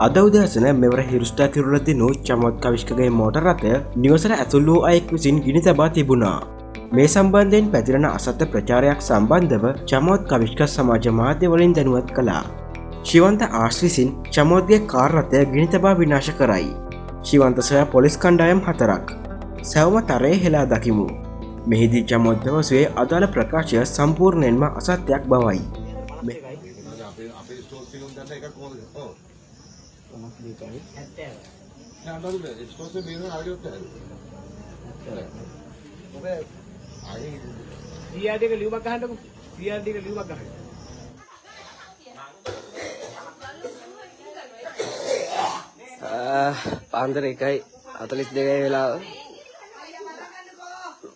අද උදෑසන මෙවර හිරුස්ටා කිරුල දිනු චමත්ක විශ්කගේ මෝටර් රථය නිවසට ඇතුල් වූ අයෙක් විසින් ගිනි තබා තිබුණා. මේ සම්බන්ධයෙන් පැතිරෙන අසත්‍ය ප්‍රචාරයක් සම්බන්ධව චමෝත් කවිශ්ක සමාජ මාධ්‍ය වලින් දැනුවත් කළා. ශිවන්ත ආශ් විසින් චමෝත්ගේ කාර් රථය ගිනි තබා විනාශ කරයි. ශිවන්ත සොයා පොලිස් කණ්ඩායම් 4ක් සැවම තරයේ හෙලා දකිමු. මෙහිදී චමෝත් දවසේ අදාළ ප්‍රකාශය සම්පූර්ණයෙන්ම අසත්‍යයක් බවයි. පාන්දර 1:42 වෙලාව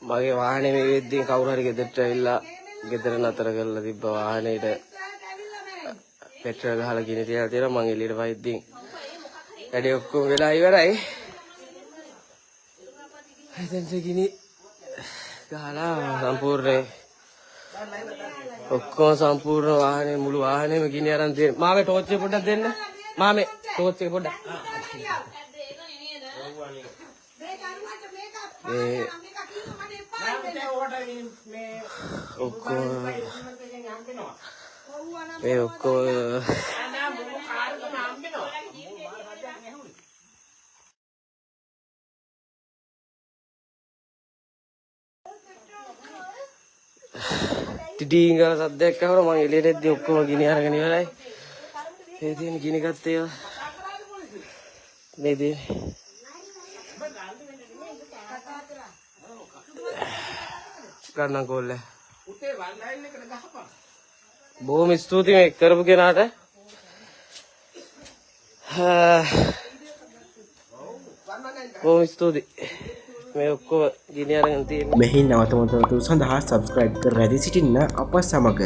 මගේ වාහනේ මේ වෙද්දී කවුරු හරි ගෙදරට ඇවිල්ලා ගෙදර නතර කරලා තිබ්බ වාහනේට පෙට්‍රල් ගහලා ගිනි තියලා තියෙනවා. මං එළියට වයිද්දී වැඩේ ඔක්කොම වෙලා ඉවරයි. හිතෙන් ගිනි ගහලා සම්පූර්ණ වාහනේ මුළු වාහනේම ගිනි අරන් තියෙනවා. මාමේ ටෝච් එක පොඩ්ඩක් දෙන්න. මාමේ ටෝච් එක පොඩ්ඩක්. මේ ඔක්කොම ටිටිං ගාලා සද්දයක් ආවම මම එළියට එද්දී ඔක්කොම ගිනි අරගෙන ඉවරයි. මේ තියෙන ගිනි ගත්තේ මේ දේ ගන්න කොල්ල. බොහොම ස්තුතියි මේ කරපු කෙනාට. බොහොම ස්තුතියි. මේ ඔක්කොම ගිනි අරගෙන තියෙන මෙහි නවතම තොරතුරු සඳහා සබ්ස්ක්‍රයිබ් කර රැඳී සිටින්න අප සමග.